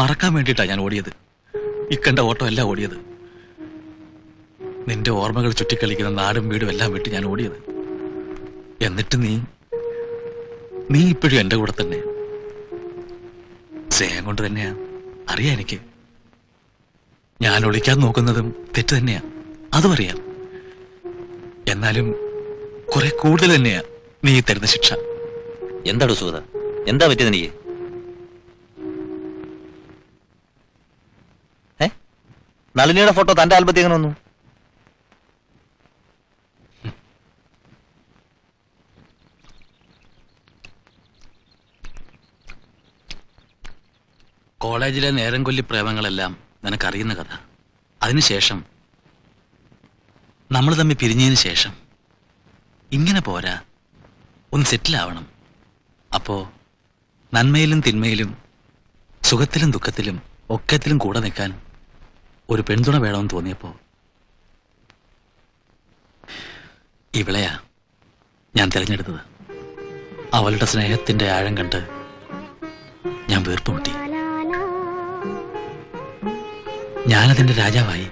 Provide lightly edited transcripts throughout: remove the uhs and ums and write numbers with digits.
മറക്കാൻ വേണ്ടിയിട്ടാ ഞാൻ ഓടിയത്. ഇക്കണ്ട ഓട്ടം എല്ലാം ഓടിയത്. നിന്റെ ഓർമ്മകൾ ചുറ്റിക്കളിക്കുന്ന നാടും വീടും എല്ലാം വിട്ട് ഞാൻ ഓടിയത്. എന്നിട്ട് നീ ഇപ്പോഴും എന്റെ കൂടെ തന്നെ. സ്നേഹം കൊണ്ട് തന്നെയാ, അറിയാം എനിക്ക്. ഞാൻ ഒളിക്കാൻ നോക്കുന്നതും തെറ്റ് തന്നെയാ, അതും അറിയാം. എന്നാലും കുറെ കൂടുതൽ തന്നെയാ നീ തരുന്ന ശിക്ഷ. എന്താടോ സുഗത, എന്താ പറ്റിയത് എനിക്ക്? നളിനിയുടെ ഫോട്ടോ തന്റെ ആൽബത്തിൽ എങ്ങനെ വന്നു? കോളേജിലെ നേരം കൊല്ലി പ്രേമങ്ങളെല്ലാം നിനക്കറിയുന്ന കഥ. അതിനുശേഷം നമ്മൾ തമ്മിൽ പിരിഞ്ഞതിന് ശേഷം ഇങ്ങനെ പോരാ, ഒന്ന് സെറ്റിലാവണം. അപ്പോ നന്മയിലും തിന്മയിലും സുഖത്തിലും ദുഃഖത്തിലും ഒക്കത്തിലും കൂടെ നിൽക്കാൻ ഒരു പെൺതുണ വേണമെന്ന് തോന്നിയപ്പോ ഇവളെയാ ഞാൻ തിരഞ്ഞെടുത്തത്. അവളുടെ സ്നേഹത്തിന്റെ ആഴം കണ്ട് ഞാൻ വീർപ്പുമുട്ടി. ഞാനതിന്റെ രാജാവായി.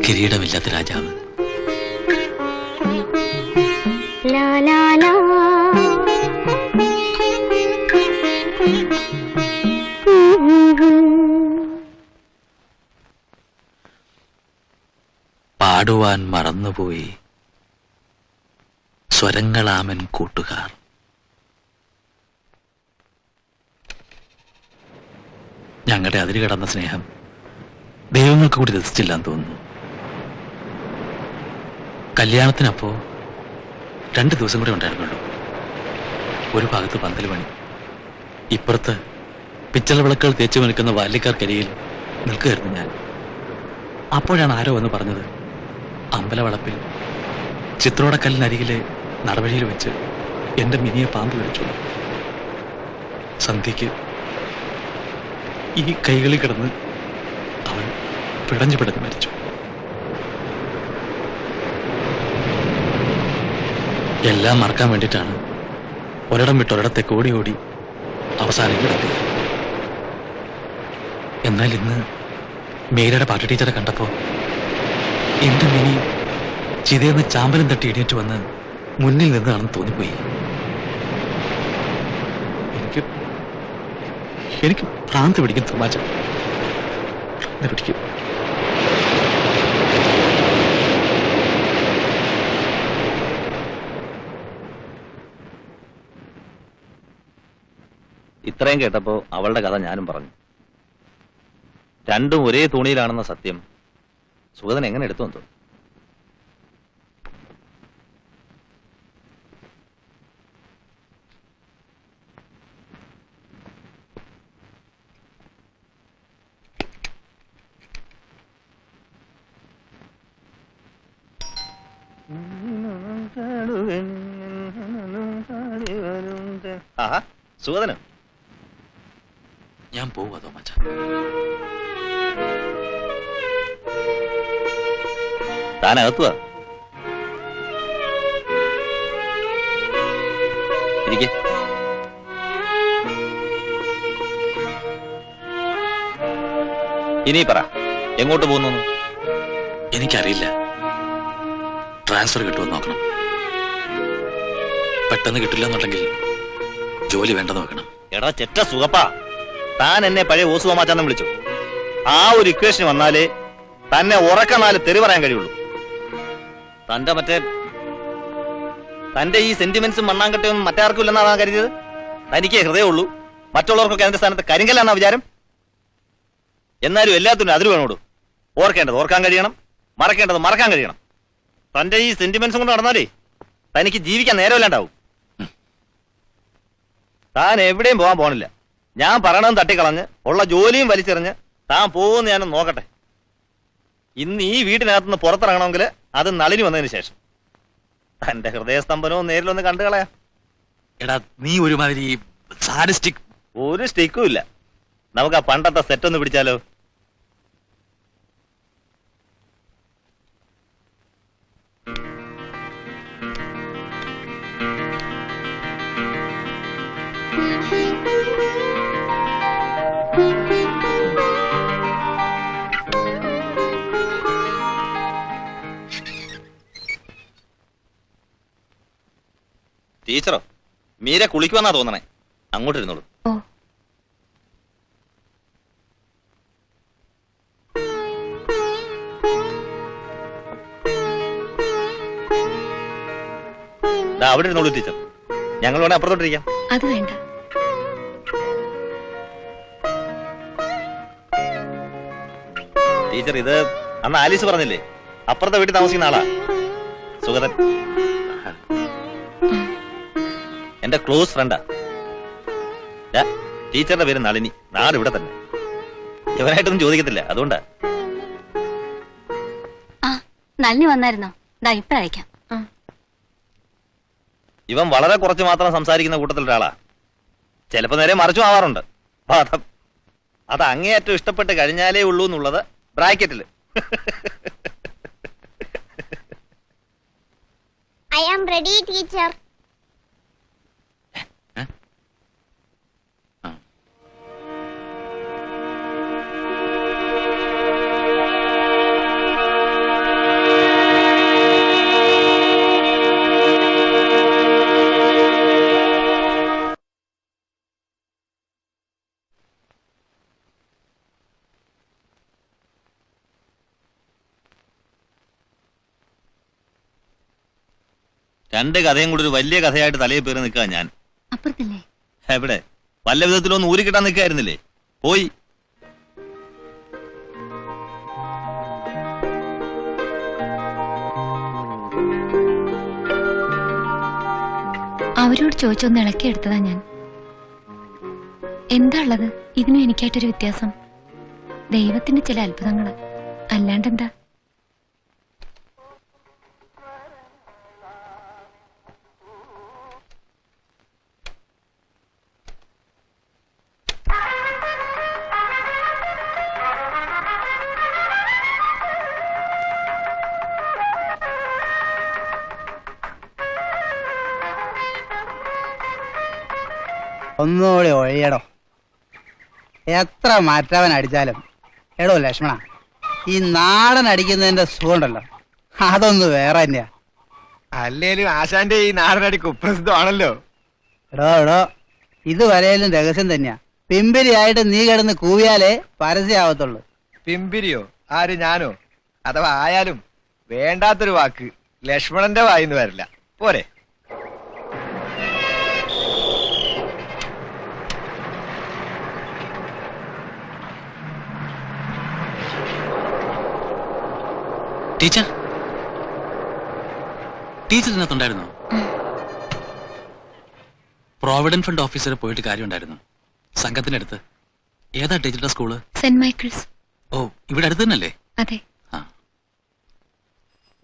കിരീടമില്ലാത്ത രാജാവ്. പാടുവാൻ മറന്നുപോയി സ്വരങ്ങളാമൻ കൂട്ടുകാർ. ഞങ്ങളുടെ അതിര് കടന്ന സ്നേഹം ദൈവങ്ങൾക്ക് കൂടി രസിച്ചില്ലാന്ന് തോന്നുന്നു. കല്യാണത്തിനപ്പോ 2 ദിവസം കൂടെ ഉണ്ടായിരുന്നുള്ളൂ. ഒരു ഭാഗത്ത് പന്തൽ പണി, ഇപ്പുറത്ത് പിച്ചള വിളക്കുകൾ തേച്ചു നിൽക്കുന്ന ബാല്യക്കാർക്കരിയിൽ നിൽക്കുകയായിരുന്നു ഞാൻ. അപ്പോഴാണ് ആരോ വന്ന് പറഞ്ഞത്, അമ്പലവളപ്പിൽ ചിത്രോടക്കല്ലിനരികിലെ നടവഴിയിൽ വെച്ച് എന്റെ മിനിയെ പാമ്പ് കടിച്ചു. സന്ധ്യയ്ക്ക് ഈ കൈകളിൽ കിടന്ന് അവൻ പിടഞ്ഞു പിടഞ്ഞു മരിച്ചു. എല്ലാം മറക്കാൻ വേണ്ടിയിട്ടാണ് ഒരിടം വിട്ടൊരിടത്തേക്ക് ഓടി ഓടി അവസാനം കിടക്കുക. എന്നാൽ ഇന്ന് മേരയുടെ പാട്ട് ടീച്ചറെ കണ്ടപ്പോ എന്റെ മിനി ചിതയെന്ന് ചാമ്പലും തട്ടി എണീറ്റ് വന്ന് മുന്നിൽ നിന്നാണെന്ന് തോന്നിപ്പോയി. എനിക്ക് ഭ്രാന്ത് പിടിക്കും തമാശ പിടിക്കും. ഇത്രയും കേട്ടപ്പോ അവളുടെ കഥ ഞാനും പറഞ്ഞു. രണ്ടും ഒരേ തുണിയിലാണെന്ന സത്യം സുഗതൻ എങ്ങനെ എടുത്തു വന്നു? ആഹാ, സുഗതന് ഞാൻ പോവാ തോമാച്ച. താനകത്തുവാ. ഇരിക്കെ. ഇനി പറ, എങ്ങോട്ട് പോകുന്നു? എനിക്കറിയില്ല. ട്രാൻസ്ഫർ കിട്ടുമെന്ന് നോക്കണം. പെട്ടെന്ന് കിട്ടില്ല എന്നുണ്ടെങ്കിൽ ജോലി വേണ്ടെന്ന് വെക്കണം. എടാ ചെറ്റ സുഖപ്പാ, താൻ എന്നെ പഴയ ഓസുമാച്ചാന്ന് വിളിച്ചു. ആ ഒരു ഇക്വേഷൻ വന്നാലേ തന്നെ ഉറക്ക 4 തെറി പറയാൻ കഴിയുള്ളൂ. തന്റെ ഈ സെന്റിമെന്റ്സും മണ്ണാങ്കട്ടയൊന്നും മറ്റാർക്കും ഇല്ലെന്നാണ് കരുതിയത്. തനിക്കേ ഹൃദയമുള്ളൂ, മറ്റുള്ളവർക്കൊക്കെ അതിന്റെ സ്ഥാനത്ത് കരിങ്കല്ലാന്നാ വിചാരം. എന്നാലും എല്ലാത്തിനും അതിര് വേണോടൂ. ഓർക്കേണ്ടത് ഓർക്കാൻ കഴിയണം, മറക്കേണ്ടത് മറക്കാൻ കഴിയണം. തന്റെ ഈ സെന്റിമെന്റ്സും കൊണ്ട് നടന്നാലേ തനിക്ക് ജീവിക്കാൻ നേരമില്ലാണ്ടാവും. താൻ എവിടെയും പോകാൻ പോണില്ല. ഞാൻ പറയണതും തട്ടിക്കളഞ്ഞ് ഉള്ള ജോലിയും വലിച്ചെറിഞ്ഞ് താൻ പോകുമെന്ന് ഞാനൊന്ന് നോക്കട്ടെ. ഇന്ന് ഈ വീട്ടിനകത്തുനിന്ന് പുറത്തിറങ്ങണമെങ്കിൽ അത് നളിനി വന്നതിന് ശേഷം. തന്റെ ഹൃദയസ്തംഭനവും നേരിലൊന്ന് കണ്ടു കളയാ. എടാ നീ ഒരുമാതിരി സാഡിസ്റ്റിക്. ഒരു സ്റ്റിക്കും ഇല്ല. നമുക്ക് ആ പണ്ടത്തെ സെറ്റ് ഒന്ന് പിടിച്ചാലോ? ടീച്ചറോ? മീര കുളിക്കുമെന്നാ തോന്നണേ. അങ്ങോട്ട് ഇരുന്നോളൂ. ഓ. അവിടെ ഇരുന്നോളൂ ടീച്ചർ. ഞങ്ങൾ വേണേ അപ്പുറത്തോട്ടിരിക്കാം. അത് വേണ്ട. ടീച്ചർ, ഇത് അന്ന് ആലീസ് പറഞ്ഞില്ലേ, അപ്പുറത്തെ വീട്ടിൽ താമസിക്കുന്ന ആളാ സുഗതൻ. എന്റെ ക്ലോസ് ഫ്രണ്ടാ. ടീച്ചറുടെ പേര് നളിനി. നാട് ഇവിടെ തന്നെ. ഇവനായിട്ടൊന്നും ചോദിക്കത്തില്ല, അതുകൊണ്ടാ. ആ, നളിനി വന്നായിരുന്നോ? ദാ ഇപ്പഴയക്കാം. ഇവൻ വളരെ കുറച്ച് മാത്രം സംസാരിക്കുന്ന കൂട്ടത്തിൽ ഒരാളാ. ചിലപ്പോ നേരെ മറിച്ചും ആവാറുണ്ട്. അത് അങ്ങേയറ്റം ഇഷ്ടപ്പെട്ട് കഴിഞ്ഞാലേ ഉള്ളൂ എന്നുള്ളത് ബ്രാക്കറ്റില്. I am ready, teacher. രണ്ട് കഥയും കൂടി ഒരു വലിയ കഥയായിട്ട് തലയിൽ പേര് നിൽക്കുക ഞാൻ. അപ്പുറത്തല്ലേ? എവിടെ? വല്ല വിധത്തിലൊന്ന് ഊരിക്കിട്ടാൻ നിൽക്കായിരുന്നില്ലേ? പോയി. അവരോട് ചോദിച്ചൊന്ന് ഇളക്കിയെടുത്തതാ ഞാൻ. എന്താ ഉള്ളത് ഇതിനും എനിക്കായിട്ടൊരു വ്യത്യാസം? ദൈവത്തിന്റെ ചില അത്ഭുതങ്ങള്, അല്ലാണ്ടെന്താ? ഒന്നുകൂടി ഒഴിയടോ. എത്ര മാറ്റവൻ അടിച്ചാലും എടോ ലക്ഷ്മണ, ഈ നാടൻ അടിക്കുന്നതിന്റെ സുഖമുണ്ടല്ലോ, അതൊന്ന് വേറെ തന്നെയാ. അല്ലേലും ആശാന്റെ ഈ നാടനടി കുപ്രസിദ്ധമാണല്ലോ. എടോ ഇത് വരയിലും രഹസ്യം തന്നെയാ. പിമ്പിരിയായിട്ട് നീ കിടന്ന് കൂവിയാലേ പരസ്യമാവത്തുള്ളൂ. പിമ്പിരിയോ? ആര്, ഞാനോ? അഥവാ ആയാലും വേണ്ടാത്തൊരു വാക്ക് ലക്ഷ്മണന്റെ വായിന്ന് വരില്ല. പോരെ? ടീച്ചർ, ടീച്ചർ ഇതിനകത്തുണ്ടായിരുന്നോ? പ്രോവിഡന്റ് ഫണ്ട് ഓഫീസറെ പോയിട്ട് കാര്യമുണ്ടായിരുന്നു. സംഘത്തിനടുത്ത്. ഏതാ ടീച്ചറുടെ സ്കൂള്? Saint Michael's. ഓ, ഇവിടെ അടുത്ത് തന്നെയല്ലേ? അതെ.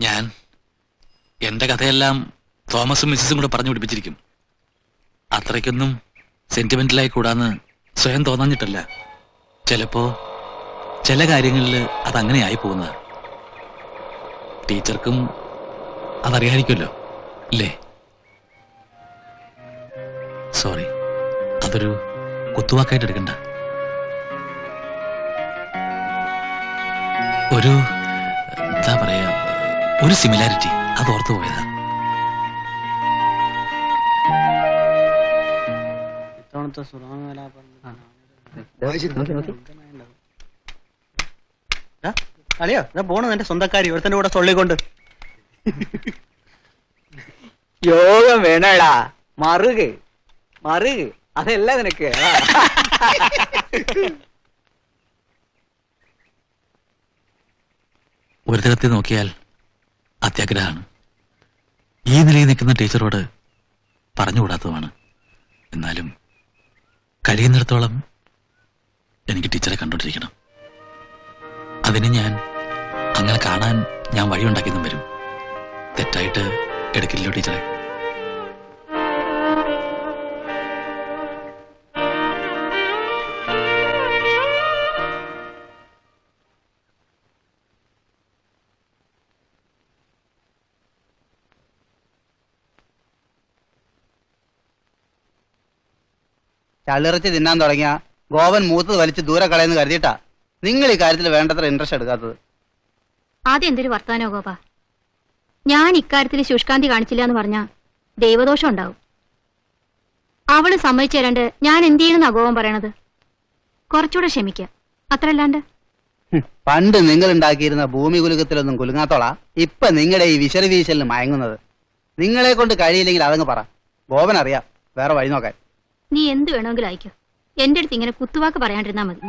ഞാൻ എന്റെ കഥയെല്ലാം തോമസും മിസ്സിസും കൂടെ പറഞ്ഞു പിടിപ്പിച്ചിരിക്കും. അത്രയ്ക്കൊന്നും സെന്റിമെന്റലായി കൂടാന്ന് സ്വയം തോന്നാഞ്ഞിട്ടല്ല. ചിലപ്പോ ചില കാര്യങ്ങളിൽ അതങ്ങനെ ആയി പോകുന്നതാ. ടീച്ചർക്കും അതറിയായിരിക്കുമല്ലോ അല്ലേ? സോറി, അതൊരു കുത്തുവാക്കായിട്ട് എടുക്കണ്ട. ഒരു എന്താ പറയാ, ഒരു സിമിലാരിറ്റി, അത് ഓർത്തു പോയതാ. അളിയോ പോണു എന്റെ സ്വന്തക്കാരി ഒരുത്തന്റെ കൂടെ തൊള്ളിക്കൊണ്ട്. യോഗം വേണടാ. മറുക് മറുക്, അതല്ല നിനക്ക്. ഒരു തരത്തിൽ നോക്കിയാൽ അത്യാഗ്രഹമാണ്. ഈ നിലയിൽ നിൽക്കുന്ന ടീച്ചറോട് പറഞ്ഞുകൂടാത്തതാണ്. എന്നാലും കഴിയുന്നിടത്തോളം എനിക്ക് ടീച്ചറെ കണ്ടോണ്ടിരിക്കണം. അതിന് ഞാൻ അങ്ങനെ കാണാൻ ഞാൻ വഴിയുണ്ടാക്കിയെന്നും വരും. തെറ്റായിട്ട് എടുക്കില്ലല്ലോ ടീച്ചറെ? ചള്ളിറച്ചി തിന്നാൻ തുടങ്ങിയ ഗോവൻ മൂത്തത് വലിച്ച് ദൂരെ കളയെന്ന് കരുതിയിട്ടാ നിങ്ങൾ ഈ കാര്യത്തിൽ വേണ്ടത്ര ഇൻട്രസ്റ്റ് എടുക്കാത്തത്. ആദ്യം എന്തൊരു വർത്താനോ ഗോപ. ഞാൻ ഇക്കാര്യത്തിൽ ശുഷ്കാന്തി കാണിച്ചില്ല എന്ന് പറഞ്ഞാ ദൈവദോഷം ഉണ്ടാവും. അവള് സമ്മതിച്ചു തരാണ്ട് ഞാൻ എന്ത് ചെയ്യണമെന്നാ ഗോവൻ പറയണത്. കുറച്ചുകൂടെ ക്ഷമിക്കാം, അത്രയല്ലാണ്ട്. പണ്ട് നിങ്ങൾ ഉണ്ടാക്കിയിരുന്ന ഭൂമി കുലുക്കത്തിലൊന്നും കുലുങ്ങാത്തോളാ ഇപ്പൊ നിങ്ങളുടെ ഈ വിശറി വീശലിന് മയങ്ങുന്നത്. നിങ്ങളെ കൊണ്ട് കഴിയില്ലെങ്കിൽ അതങ്ങ് പറ. ഗോപൻ അറിയാം വേറെ വഴി നോക്കാൻ. നീ എന്ത് വേണമെങ്കിലും അയക്കോ. എന്റെ അടുത്ത് ഇങ്ങനെ കുത്തുവാക്ക് പറയാണ്ടിരുന്നാ മതി.